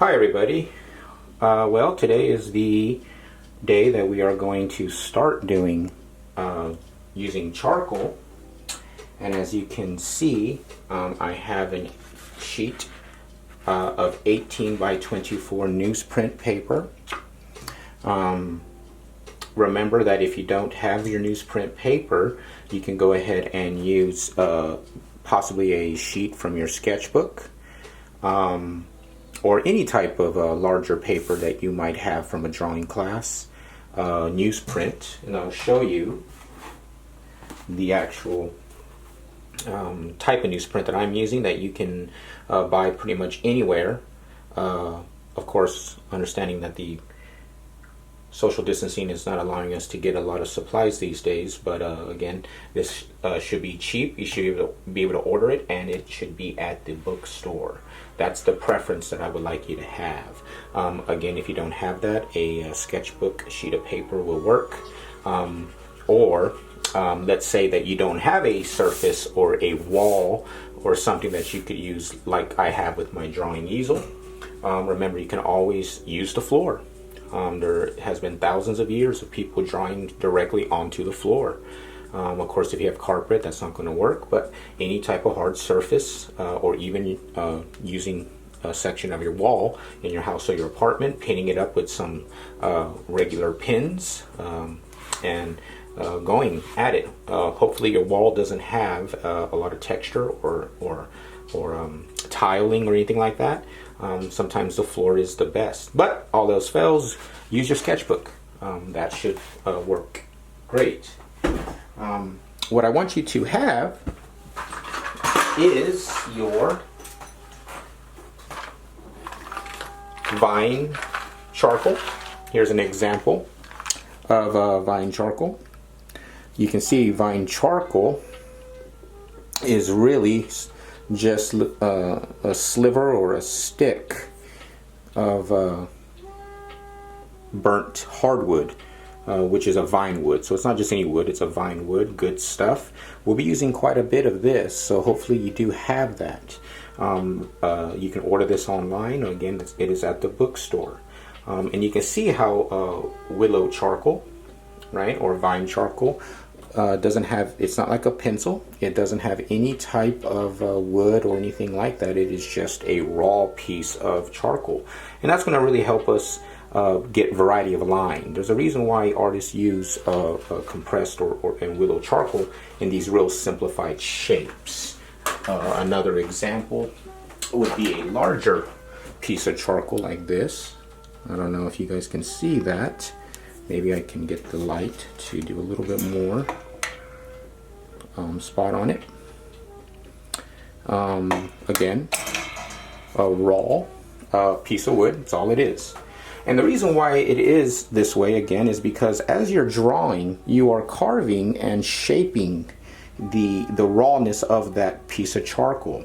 Hi everybody. Well, today is the day that we are going to start doing using charcoal, and as you can see, I have a sheet of 18 by 24 newsprint paper. Remember that if you don't have your newsprint paper, you can go ahead and use possibly a sheet from your sketchbook, or any type of larger paper that you might have from a drawing class. Newsprint, and I'll show you the actual type of newsprint that I'm using that you can buy pretty much anywhere. Of course, understanding that the social distancing is not allowing us to get a lot of supplies these days, but again, this should be cheap. You should be able to order it, and it should be at the bookstore. That's the preference that I would like you to have. Again, if you don't have that, a sketchbook sheet of paper will work. Or let's say that you don't have a surface or a wall or something that you could use like I have with my drawing easel. Remember, you can always use the floor. There has been thousands of years of people drawing directly onto the floor. Of course, if you have carpet, that's not going to work, but any type of hard surface, or even using a section of your wall in your house or your apartment, painting it up with some regular pins, and going at it. Hopefully your wall doesn't have a lot of texture or tiling or anything like that. Sometimes the floor is the best, but all else fails, use your sketchbook. That should work great. What I want you to have is your vine charcoal. Here's an example of vine charcoal. You can see vine charcoal is really just a sliver or a stick of burnt hardwood, which is a vine wood. So it's not just any wood, it's a vine wood, good stuff. We'll be using quite a bit of this, so hopefully you do have that. You can order this online. Again, it is at the bookstore. And you can see how willow charcoal, right, or vine charcoal, doesn't have, it's not like a pencil. It doesn't have any type of wood or anything like that. It is just a raw piece of charcoal, and that's going to really help us get variety of line. There's a reason why artists use compressed and willow charcoal in these real simplified shapes. Another example would be a larger piece of charcoal like this. I don't know if you guys can see that. Maybe I can get the light to do a little bit more spot on it. Again, a raw piece of wood, that's all it is. And the reason why it is this way, again, is because as you're drawing, you are carving and shaping the rawness of that piece of charcoal.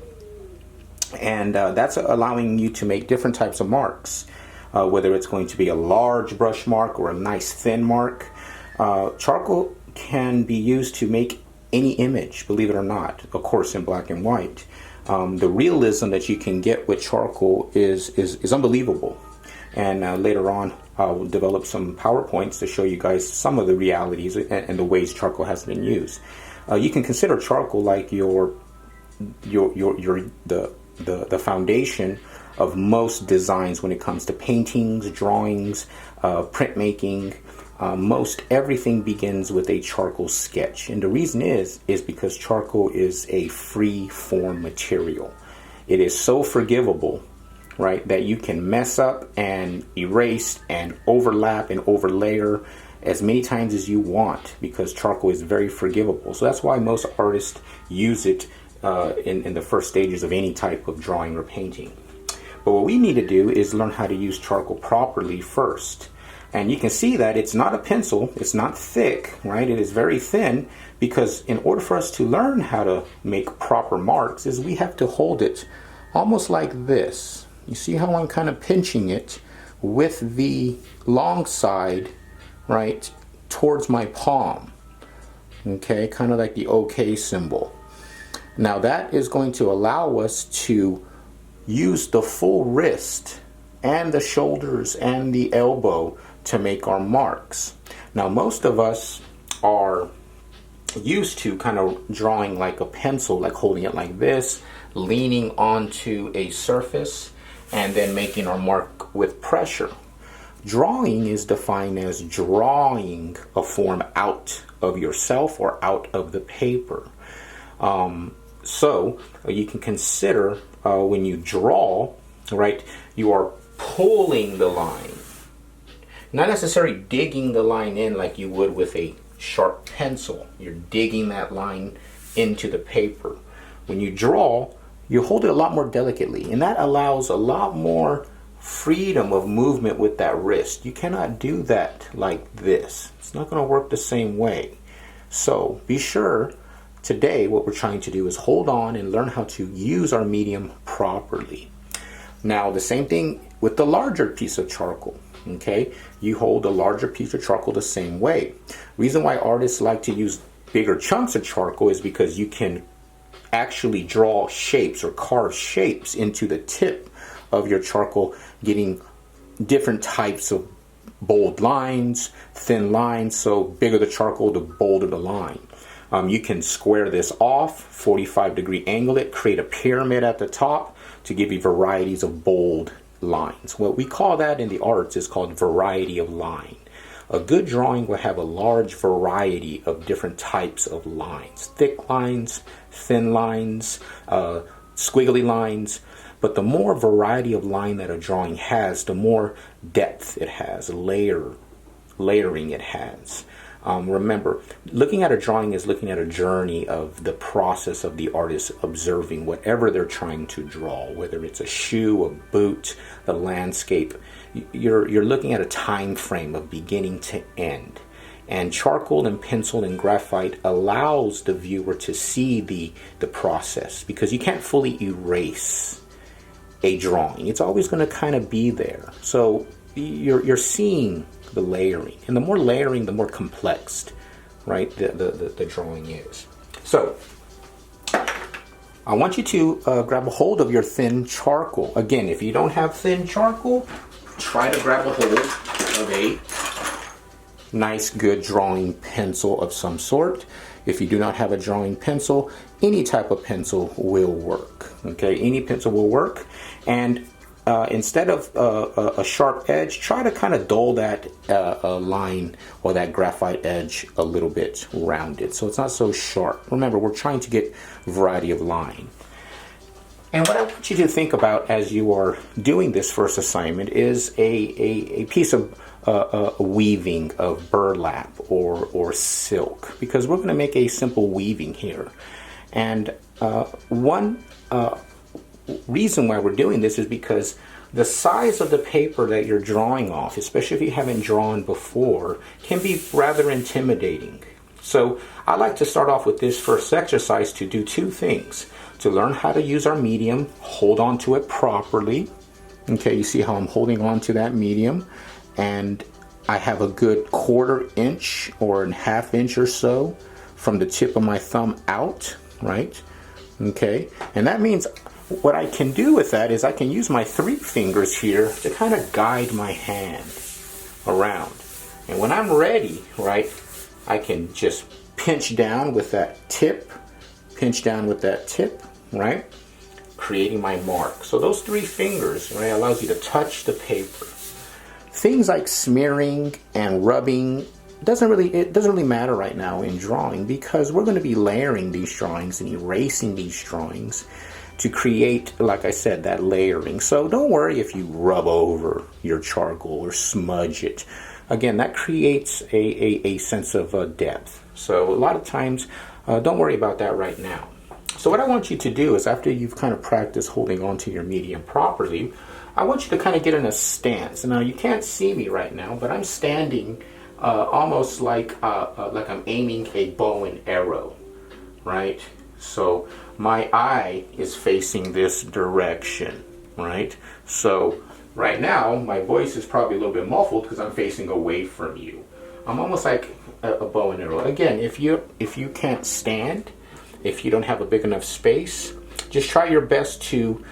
And that's allowing you to make different types of marks. Whether it's going to be a large brush mark or a nice thin mark. Charcoal can be used to make any image, believe it or not, of course in black and white. The realism that you can get with charcoal is unbelievable. And later on, I'll develop some PowerPoints to show you guys some of the realities and the ways charcoal has been used. You can consider charcoal like the foundation of most designs when it comes to paintings, drawings, printmaking. Most everything begins with a charcoal sketch, and the reason is because charcoal is a free form material. It is so forgivable, right, that you can mess up and erase and overlap and overlayer as many times as you want, because charcoal is very forgivable. So that's why most artists use it in the first stages of any type of drawing or painting. But what we need to do is learn how to use charcoal properly first. And you can see that it's not a pencil, it's not thick, right? It is very thin, because in order for us to learn how to make proper marks is we have to hold it almost like this. You see how I'm kind of pinching it with the long side, right, towards my palm. Okay, kind of like the OK symbol. Now that is going to allow us to use the full wrist and the shoulders and the elbow to make our marks. Now, most of us are used to kind of drawing like a pencil, like holding it like this, leaning onto a surface, and then making our mark with pressure. Drawing is defined as drawing a form out of yourself or out of the paper. So you can consider when you draw, right, you are pulling the line, not necessarily digging the line in like you would with a sharp pencil. You're digging that line into the paper. When you draw, you hold it a lot more delicately, and that allows a lot more freedom of movement with that wrist. You cannot do that like this. It's not going to work the same way. So be sure today what we're trying to do is hold on and learn how to use our medium properly. Now, the same thing with the larger piece of charcoal. Okay, you hold a larger piece of charcoal the same way. Reason why artists like to use bigger chunks of charcoal is because you can actually draw shapes or carve shapes into the tip of your charcoal, getting different types of bold lines, thin lines. So bigger the charcoal, the bolder the line. You can square this off, 45-degree angle it, create a pyramid at the top to give you varieties of bold lines. What we call that in the arts is called variety of line. A good drawing will have a large variety of different types of lines. Thick lines, thin lines, squiggly lines. But the more variety of line that a drawing has, the more depth it has, layering it has. Remember, looking at a drawing is looking at a journey of the process of the artist observing whatever they're trying to draw, whether it's a shoe, a boot, a landscape. You're looking at a time frame of beginning to end. And charcoal and pencil and graphite allows the viewer to see the process, because you can't fully erase a drawing. It's always going to kind of be there. So you're seeing the layering, and the more layering, the more complex, right, the drawing is. So I want you to grab a hold of your thin charcoal. Again, if you don't have thin charcoal, try to grab a hold of a nice good drawing pencil of some sort. If you do not have a drawing pencil, any type of pencil will work. Okay, any pencil will work. And instead of a sharp edge, try to kind of dull that line or that graphite edge a little bit rounded, so it's not so sharp. Remember, we're trying to get variety of line. And what I want you to think about as you are doing this first assignment is a piece of weaving of burlap or silk, because we're going to make a simple weaving here. And one reason why we're doing this is because the size of the paper that you're drawing off, especially if you haven't drawn before, can be rather intimidating. So I like to start off with this first exercise to do two things: to learn how to use our medium, hold on to it properly. Okay, you see how I'm holding on to that medium, and I have a good 1/4 inch or a 1/2 inch or so from the tip of my thumb out, right? Okay, and that means what I can do with that is I can use my 3 fingers here to kind of guide my hand around. And when I'm ready, right, I can just pinch down with that tip, right, creating my mark. So those 3 fingers, right, allows you to touch the paper. Things like smearing and rubbing doesn't really matter right now in drawing, because we're going to be layering these drawings and erasing these drawings to create, like I said, that layering. So don't worry if you rub over your charcoal or smudge it. Again, that creates a sense of depth. So a lot of times, don't worry about that right now. So what I want you to do is, after you've kind of practiced holding on to your medium properly, I want you to kind of get in a stance. Now, you can't see me right now, but I'm standing almost like I'm aiming a bow and arrow, right? So my eye is facing this direction, right? So right now, my voice is probably a little bit muffled because I'm facing away from you. I'm almost like a bow and arrow. Again, if you can't stand, if you don't have a big enough space, just try your best to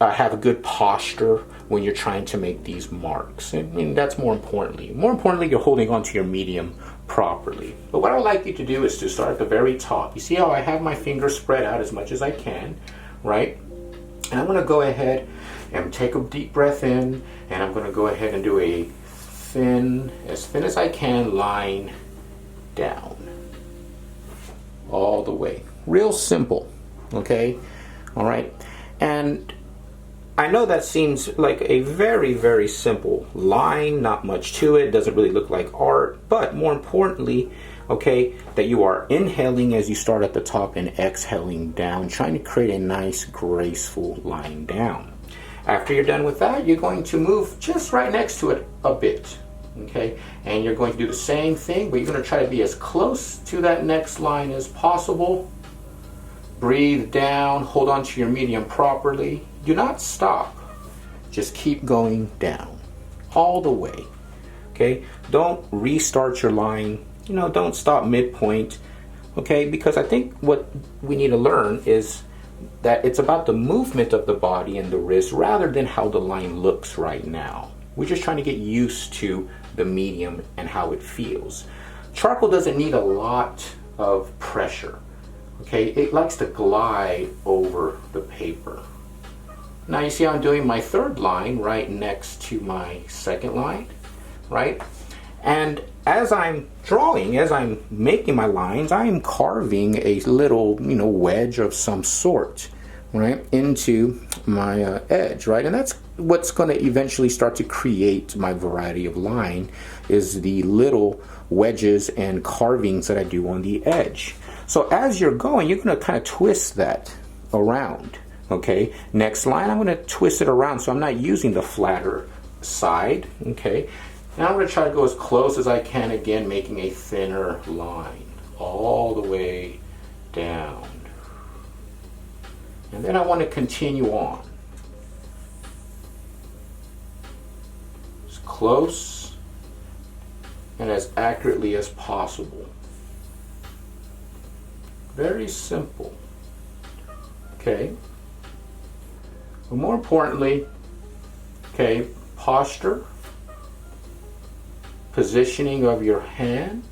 have a good posture when you're trying to make these marks. I mean, that's more importantly. More importantly, you're holding onto your medium properly. But what I would like you to do is to start at the very top. You see how I have my fingers spread out as much as I can, right? And I'm going to go ahead and take a deep breath in, and I'm going to go ahead and do a thin, as thin as I can, line down. All the way. Real simple, okay? All right. And I know that seems like a very, very simple line, not much to it, doesn't really look like art, but more importantly, okay, that you are inhaling as you start at the top and exhaling down, trying to create a nice, graceful line down. After you're done with that, you're going to move just right next to it a bit, okay? And you're going to do the same thing, but you're going to try to be as close to that next line as possible. Breathe down, hold on to your medium properly. Do not stop. Just keep going down all the way. Okay? Don't restart your line. You know, don't stop midpoint. Okay? Because I think what we need to learn is that it's about the movement of the body and the wrist rather than how the line looks right now. We're just trying to get used to the medium and how it feels. Charcoal doesn't need a lot of pressure. Okay, it likes to glide over the paper. Now you see I'm doing my third line right next to my second line, right? And as I'm drawing, as I'm making my lines, I am carving a little, wedge of some sort, right, into my edge, right? And that's what's going to eventually start to create my variety of line, is the little wedges and carvings that I do on the edge. So as you're going, you're going to kind of twist that around. Okay, next line, I'm going to twist it around so I'm not using the flatter side. Okay, now I'm going to try to go as close as I can, again making a thinner line all the way down. And then I want to continue on as close and as accurately as possible. Very simple. Okay. But more importantly, okay, posture, positioning of your hand,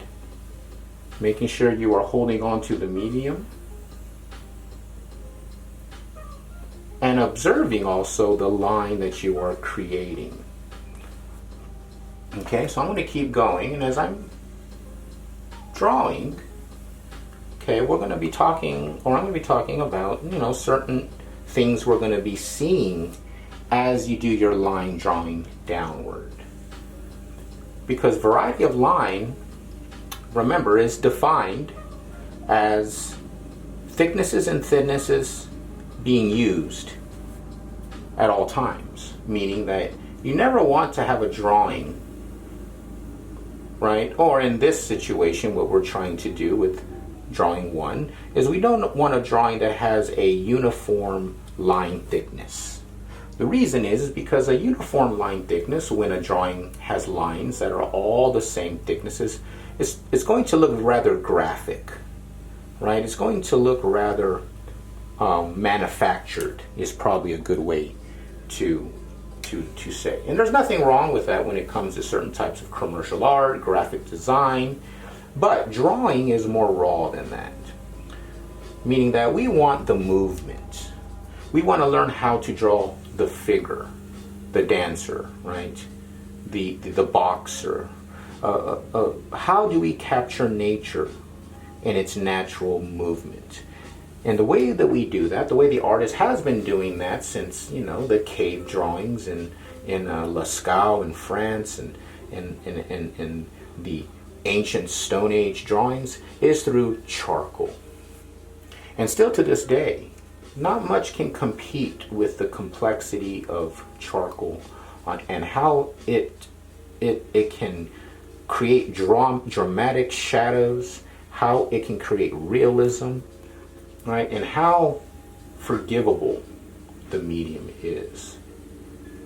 making sure you are holding on to the medium, and observing also the line that you are creating. Okay, so I'm going to keep going, and as I'm drawing, okay, we're going to be talking, or I'm going to be talking about, certain things we're going to be seeing as you do your line drawing downward. Because variety of line, remember, is defined as thicknesses and thinnesses being used at all times. Meaning that you never want to have a drawing, right? Or in this situation, what we're trying to do with drawing one is we don't want a drawing that has a uniform line thickness. The reason is because a uniform line thickness, when a drawing has lines that are all the same thicknesses, it's going to look rather graphic, right? It's going to look rather manufactured, is probably a good way to say. And there's nothing wrong with that when it comes to certain types of commercial art, graphic design, but drawing is more raw than that. Meaning that we want the movement. We want to learn how to draw the figure, the dancer, right? The boxer. How do we capture nature in its natural movement? And the way that we do that, the way the artist has been doing that since, the cave drawings in Lascaux in France and in the ancient Stone Age drawings, is through charcoal. And still to this day, not much can compete with the complexity of charcoal and how it can create dramatic shadows, how it can create realism, right? And how forgivable the medium is,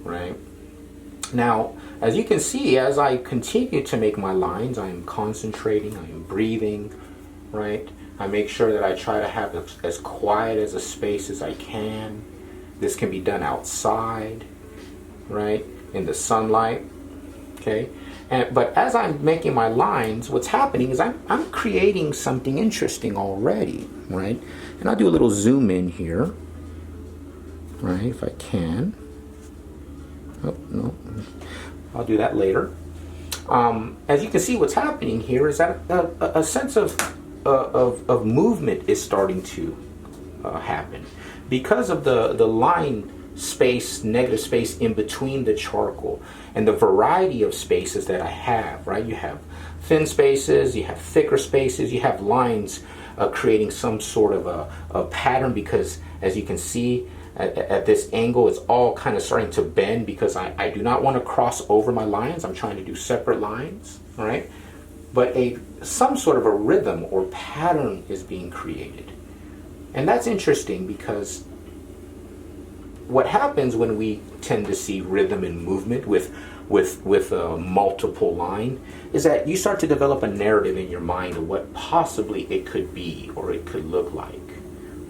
right? Now, as you can see, as I continue to make my lines, I am concentrating, I am breathing, right? I make sure that I try to have as quiet as a space as I can. This can be done outside, right, in the sunlight, okay? But as I'm making my lines, what's happening is I'm creating something interesting already, right? And I'll do a little zoom in here, right, if I can. Oh, no, I'll do that later. As you can see, what's happening here is that a sense of movement is starting to happen because of the line space, negative space in between the charcoal and the variety of spaces that I have, right? You have thin spaces, you have thicker spaces, you have lines creating some sort of a pattern, because as you can see at this angle, it's all kind of starting to bend because I do not want to cross over my lines. I'm trying to do separate lines, right? But some sort of a rhythm or pattern is being created. And that's interesting, because what happens when we tend to see rhythm and movement with a multiple line is that you start to develop a narrative in your mind of what possibly it could be or it could look like,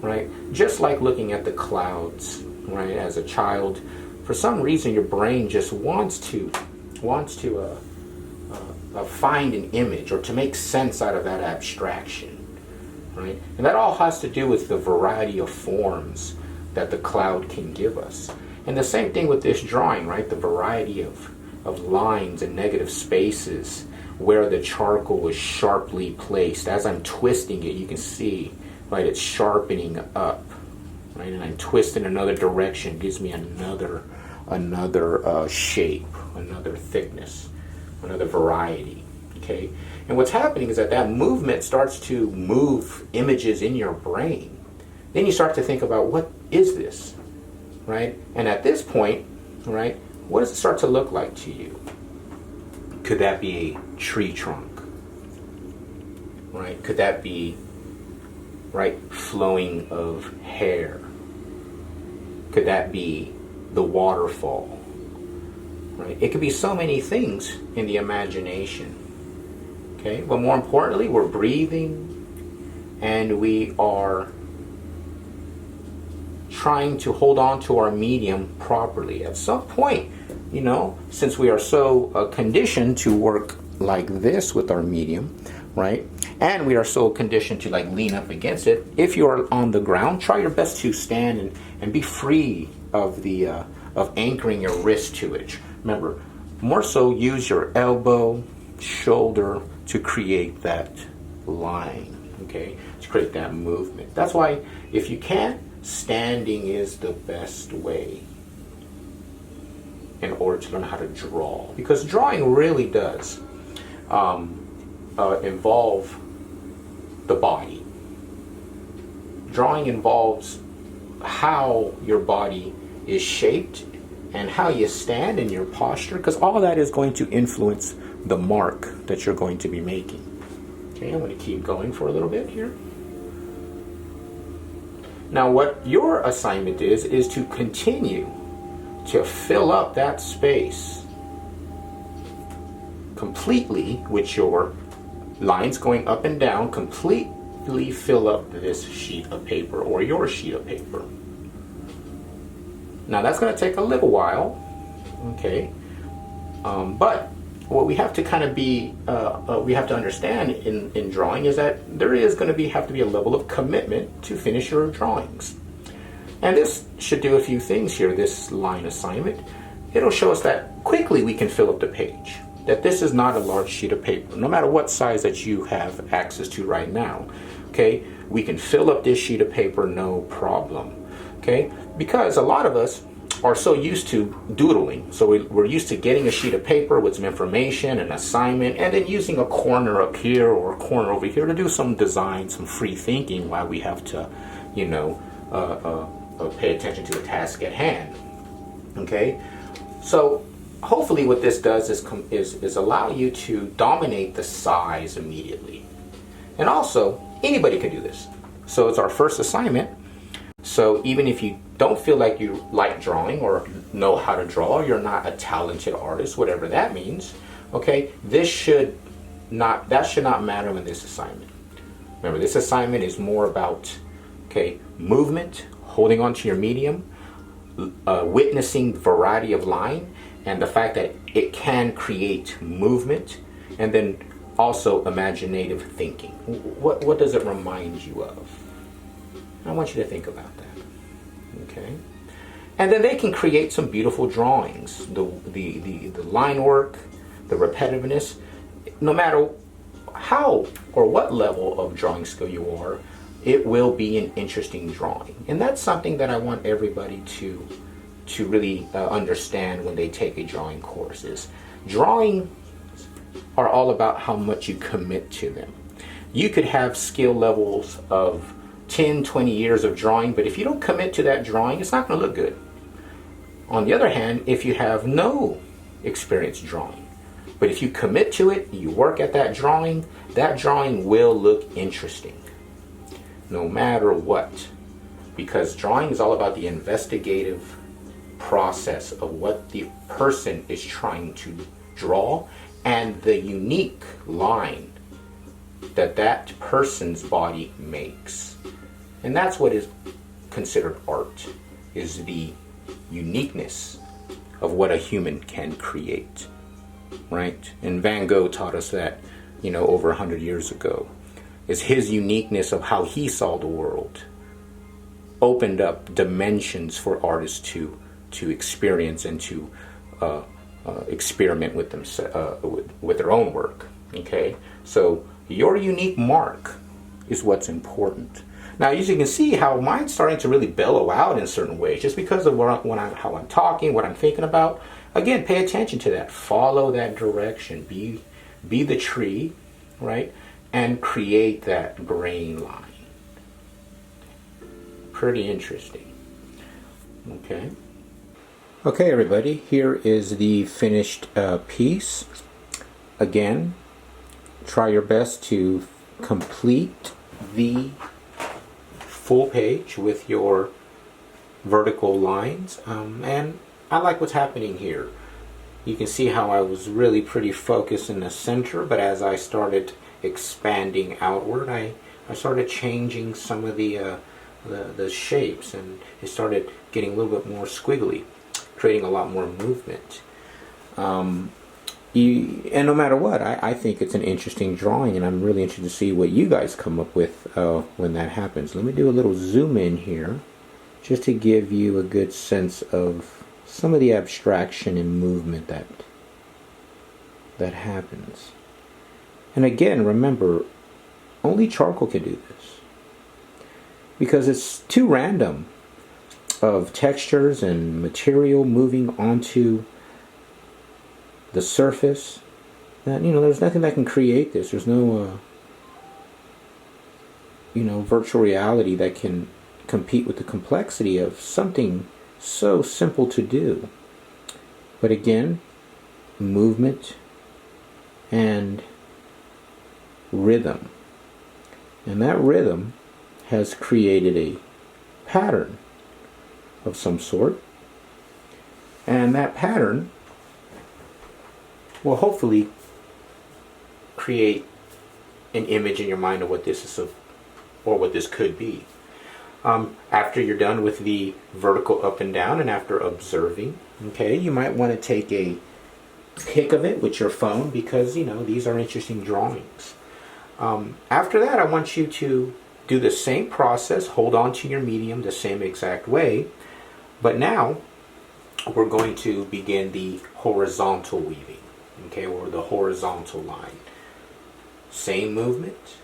right? Just like looking at the clouds, right? As a child, for some reason your brain just wants to find an image or to make sense out of that abstraction, right? And that all has to do with the variety of forms that the cloud can give us. And the same thing with this drawing, right? The variety of lines and negative spaces where the charcoal is sharply placed. As I'm twisting it, you can see, right, it's sharpening up, right? And I'm twisting another direction, gives me another shape, another thickness, another variety, okay? And what's happening is that movement starts to move images in your brain. Then you start to think about, what is this, right? And at this point, right, what does it start to look like to you? Could that be a tree trunk, right? Could that be, right, flowing of hair? Could that be the waterfall, right? It could be so many things in the imagination, okay? But more importantly, we're breathing and we are trying to hold on to our medium properly. At some point, you know, since we are so conditioned to work like this with our medium, right, and we are so conditioned to like lean up against it, if you are on the ground, try your best to stand and be free of the of anchoring your wrist to it. Remember, more so use your elbow, shoulder to create that line, okay, to create that movement. That's why, if you can, standing is the best way in order to learn how to draw, because drawing really does involve the body. Drawing involves how your body is shaped and how you stand in your posture, because all that is going to influence the mark that you're going to be making. Okay, I'm going to keep going for a little bit here. Now, what your assignment is to continue to fill up that space completely with your lines going up and down. Completely fill up this sheet of paper or your sheet of paper. Now, that's going to take a little while, okay? But what we have to kind of be, we have to understand in drawing is that there is going to have to be a level of commitment to finish your drawings. And this should do a few things here, this line assignment. It'll show us that quickly we can fill up the page, that this is not a large sheet of paper, no matter what size that you have access to right now, okay? We can fill up this sheet of paper, no problem, okay? Because a lot of us are so used to doodling. So we're used to getting a sheet of paper with some information, an assignment, and then using a corner up here or a corner over here to do some design, some free thinking while we have to, you know, pay attention to the task at hand. Okay? So hopefully what this does is allow you to dominate the size immediately. And also, anybody can do this. So it's our first assignment. So even if you don't feel like you like drawing or know how to draw, you're not a talented artist, whatever that means, okay, that should not matter in this assignment. Remember, this assignment is more about, okay, movement, holding on to your medium, witnessing variety of line and the fact that it can create movement, and then also imaginative thinking. What does it remind you of? I want you to think about that. Okay? And then they can create some beautiful drawings. The line work, the repetitiveness, no matter how or what level of drawing skill you are, it will be an interesting drawing. And that's something that I want everybody to really understand when they take a drawing course. Is drawing are all about how much you commit to them. You could have skill levels of 10, 20 years of drawing, but if you don't commit to that drawing, it's not going to look good. On the other hand, if you have no experience drawing, but if you commit to it, you work at that drawing will look interesting, no matter what. Because drawing is all about the investigative process of what the person is trying to draw and the unique line that person's body makes. And that's what is considered art, is the uniqueness of what a human can create, right? And Van Gogh taught us that, over 100 years ago, is his uniqueness of how he saw the world opened up dimensions for artists to experience and to experiment with with their own work. Okay, so your unique mark is what's important. Now, as you can see, how mine's starting to really bellow out in certain ways, just because of how I'm talking, what I'm thinking about. Again, pay attention to that. Follow that direction. Be the tree, right, and create that grain line. Pretty interesting. Okay. Okay, everybody, here is the finished piece. Again, try your best to complete the full page with your vertical lines. And I like what's happening here. You can see how I was really pretty focused in the center, but as I started expanding outward, I started changing some of the shapes, and it started getting a little bit more squiggly, creating a lot more movement. And no matter what, I think it's an interesting drawing, and I'm really interested to see what you guys come up with when that happens. Let me do a little zoom in here, just to give you a good sense of some of the abstraction and movement that happens. And again, remember, only charcoal can do this, because it's too random of textures and material moving onto the surface that, there's nothing that can create this. There's no virtual reality that can compete with the complexity of something so simple to do. But again, movement and rhythm, and that rhythm has created a pattern of some sort, and that pattern will hopefully create an image in your mind of what this is, or what this could be. After you're done with the vertical up and down, and after observing, okay, you might want to take a pic of it with your phone, because these are interesting drawings. After that, I want you to do the same process, hold on to your medium the same exact way, but now we're going to begin the horizontal weaving, okay, or the horizontal line. Same movement,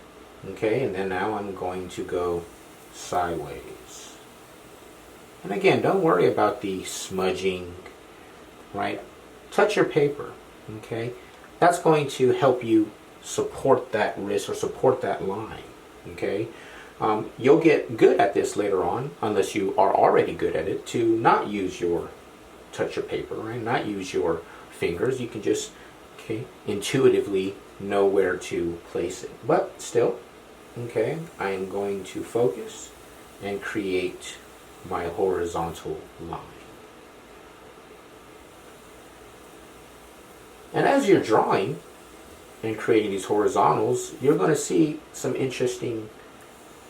okay, and then now I'm going to go sideways. And again, don't worry about the smudging, right? Touch your paper, okay? That's going to help you support that wrist or support that line, okay? You'll get good at this later on, unless you are already good at it, to not use your touch your paper, right? Not use your fingers. You can just, intuitively know where to place it. But still, okay, I am going to focus and create my horizontal line. And as you're drawing and creating these horizontals, you're going to see some interesting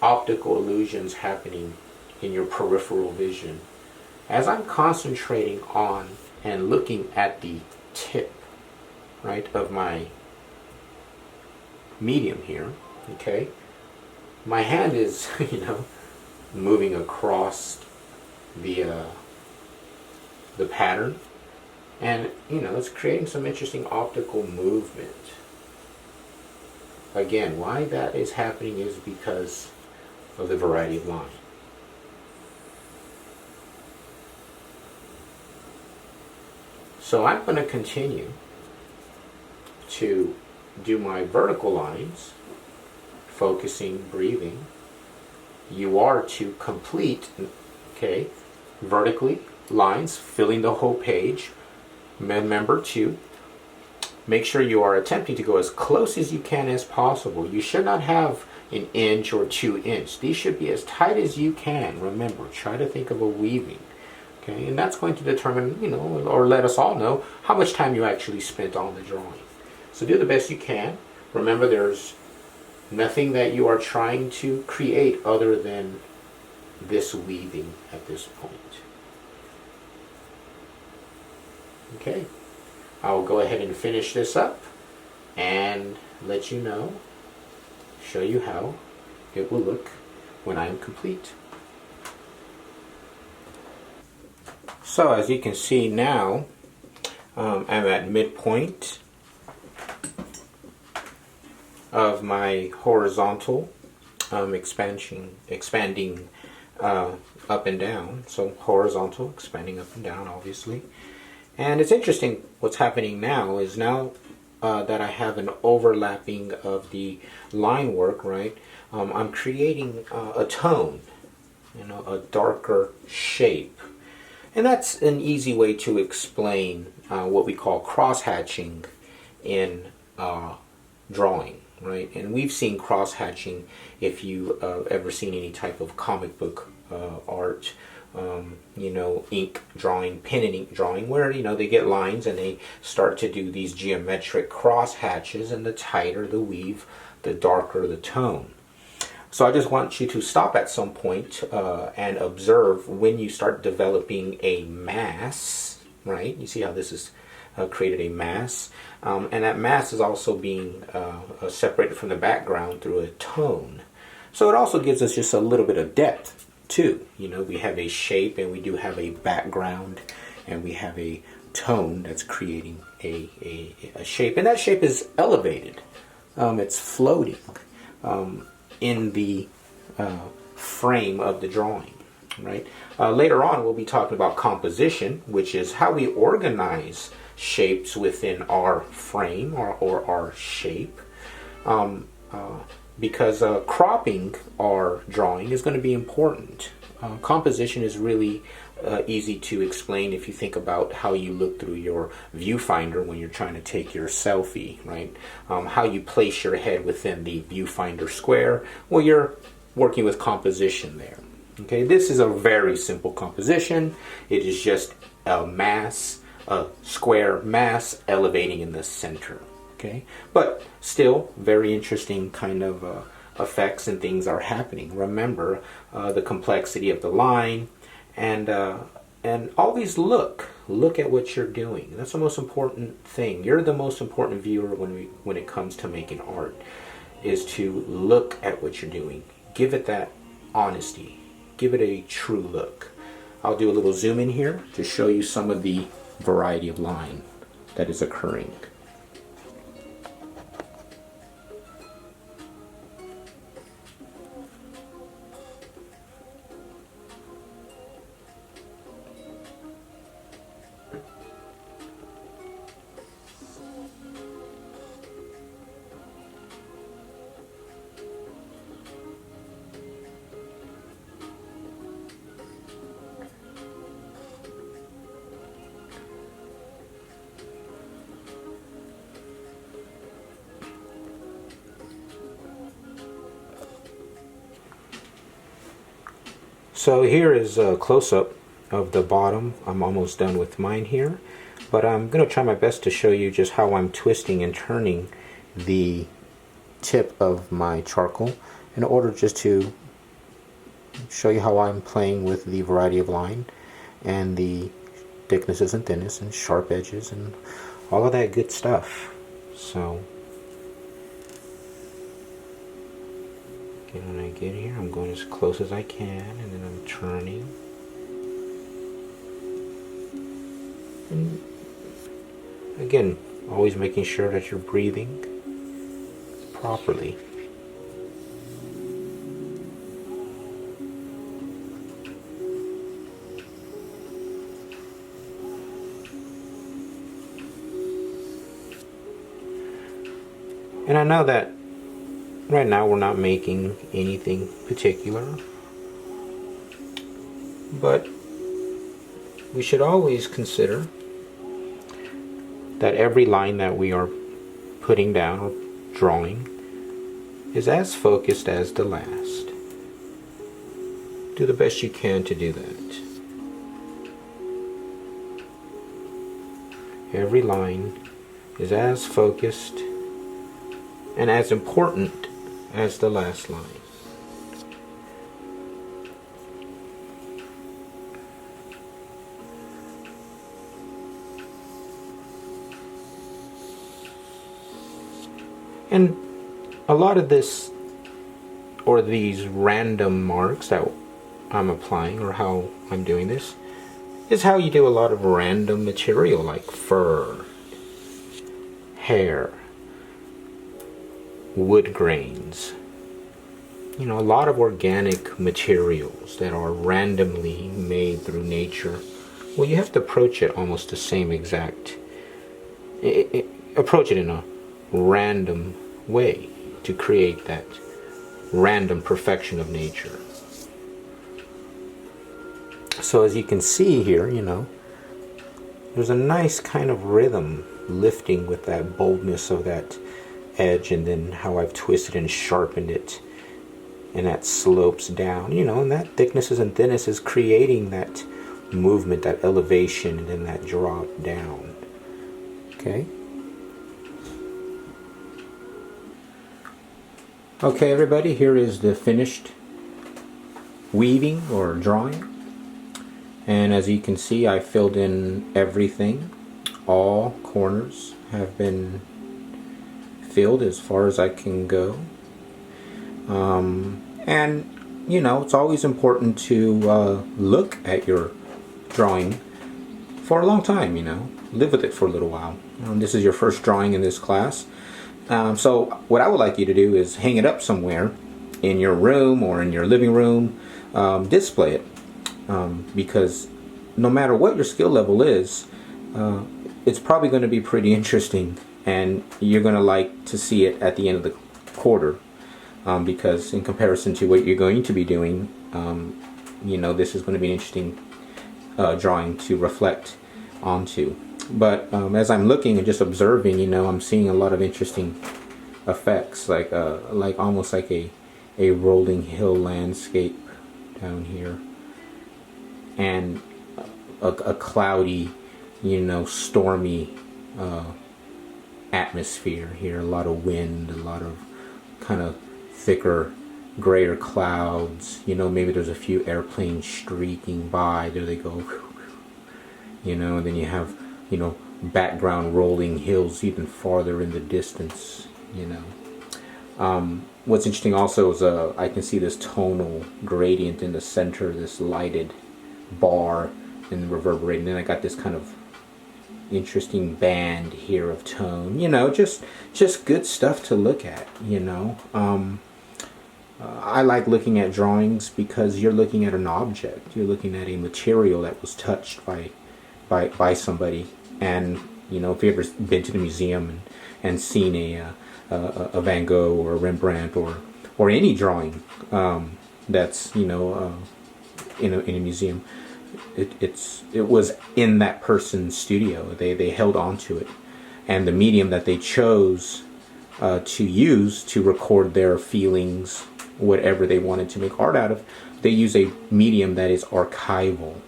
optical illusions happening in your peripheral vision. as I'm concentrating on and looking at the tip, right, of my medium here, okay, my hand is, moving across the pattern, and it's creating some interesting optical movement. Again, why that is happening is because of the variety of line. So I'm going to continue to do my vertical lines, focusing, breathing. You are to complete, okay, vertically lines, filling the whole page. Remember to make sure you are attempting to go as close as you can as possible. You should not have an inch or 2 inch. These should be as tight as you can. Remember, try to think of a weaving. Okay, and that's going to determine, or let us all know how much time you actually spent on the drawing. So do the best you can. Remember, there's nothing that you are trying to create other than this weaving at this point. Okay, I'll go ahead and finish this up and let you know, show you how it will look when I am complete. So as you can see now, I'm at midpoint of my horizontal expanding up and down. So horizontal, expanding up and down, obviously. And it's interesting what's happening now is now that I have an overlapping of the line work, right? I'm creating a tone, a darker shape. And that's an easy way to explain what we call cross-hatching in drawing, right? And we've seen cross-hatching if you've ever seen any type of comic book art, ink drawing, pen and ink drawing, where, they get lines and they start to do these geometric cross-hatches, and the tighter the weave, the darker the tone. So I just want you to stop at some point and observe when you start developing a mass, right? You see how this has created a mass, and that mass is also being separated from the background through a tone. So it also gives us just a little bit of depth too. We have a shape and we do have a background and we have a tone that's creating a shape, and that shape is elevated. It's floating in the frame of the drawing, right? Later on we'll be talking about composition, which is how we organize shapes within our frame or our shape, because cropping our drawing is going to be important. Composition is really easy to explain if you think about how you look through your viewfinder when you're trying to take your selfie, right? How you place your head within the viewfinder square. Well, you're working with composition there. Okay, this is a very simple composition. It is just a mass, a square mass elevating in the center. Okay, but still very interesting kind of effects and things are happening. Remember the complexity of the line, and always look at what you're doing. That's the most important thing. You're the most important viewer when it comes to making art, is to look at what you're doing. Give it that honesty. Give it a true look. I'll do a little zoom in here to show you some of the variety of line that is occurring. So here is a close-up of the bottom. I'm almost done with mine here, but I'm going to try my best to show you just how I'm twisting and turning the tip of my charcoal in order just to show you how I'm playing with the variety of line. and the thicknesses and thinness and sharp edges and all of that good stuff. So again, when I get here, I'm going as close as I can, and then I'm turning. And again, always making sure that you're breathing properly. And I know that right now we're not making anything particular, but we should always consider that every line that we are putting down or drawing is as focused as the last. Do the best you can to do that. Every line is as focused and as important as the last line. And a lot of this, or these random marks that I'm applying, or how I'm doing this, is how you do a lot of random material like fur, hair, wood grains. You know, a lot of organic materials that are randomly made through nature. Well, you have to approach it almost the same exact, approach it in a random way to create that random perfection of nature. So as you can see here, you know, there's a nice kind of rhythm lifting with that boldness of that edge, and then how I've twisted and sharpened it, and that slopes down, you know, and that thicknesses and thinness is creating that movement, that elevation, and then that drop down. Okay. Okay, everybody, here is the finished weaving or drawing. And as you can see, I filled in everything. All corners have been filled as far as I can go. And, you know, it's always important to look at your drawing for a long time, you know. Live with it for a little while. This is your first drawing in this class. So what I would like you to do is hang it up somewhere in your room or in your living room, display it, because no matter what your skill level is, it's probably going to be pretty interesting, and you're going to like to see it at the end of the quarter, because in comparison to what you're going to be doing, you know, this is going to be an interesting drawing to reflect onto. But as I'm looking and just observing, you know, I'm seeing a lot of interesting effects, like almost like a rolling hill landscape down here, and a cloudy, you know, stormy atmosphere here. A lot of wind, a lot of kind of thicker, grayer clouds. You know, maybe there's a few airplanes streaking by. There they go. You know, and then you have, you know, background rolling hills even farther in the distance, you know. What's interesting also is I can see this tonal gradient in the center, this lighted bar and reverberating. Then I got this kind of interesting band here of tone, you know, just good stuff to look at, you know. I like looking at drawings because you're looking at an object, you're looking at a material that was touched by somebody. And, you know, if you've ever been to the museum and seen a Van Gogh or a Rembrandt or any drawing that's, you know, in a museum, it was in that person's studio. They held on to it, and the medium that they chose to use to record their feelings, whatever they wanted to make art out of, they use a medium that is archival,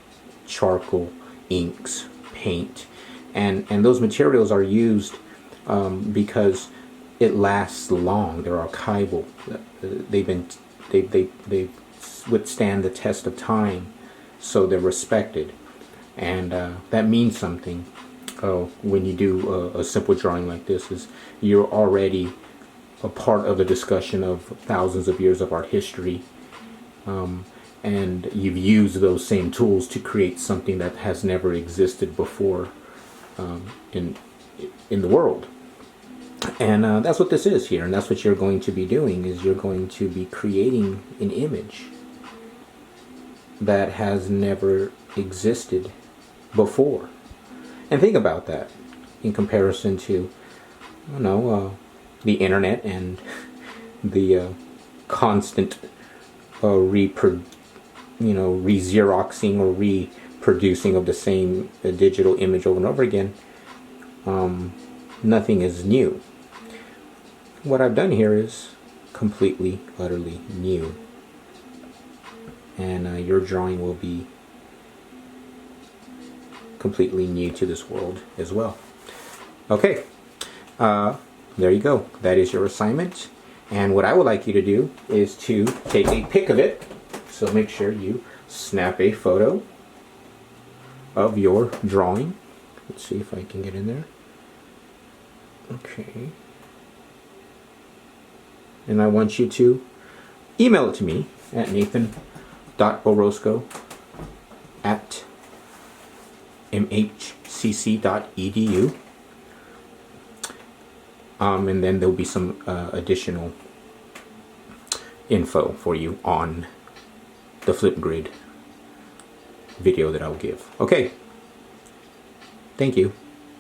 charcoal, inks, paint, and those materials are used because it lasts long. They're archival. They withstand the test of time, so they're respected. and that means something. When you do a simple drawing like this, is you're already a part of the discussion of thousands of years of art history, and you've used those same tools to create something that has never existed before in the world. And that's what this is here, and that's what you're going to be doing, is you're going to be creating an image that has never existed before. And think about that in comparison to, the internet and the constant re-xeroxing or reproducing of the same digital image over and over again. Nothing is new. What I've done here is completely, utterly new. And your drawing will be completely new to this world as well. Okay, there you go. That is your assignment. And what I would like you to do is to take a pic of it. So make sure you snap a photo of your drawing. Let's see if I can get in there. Okay. And I want you to email it to me at nathan.borosco@mhcc.edu. And then there'll be some additional info for you on the Flipgrid video that I'll give. Okay. Thank you.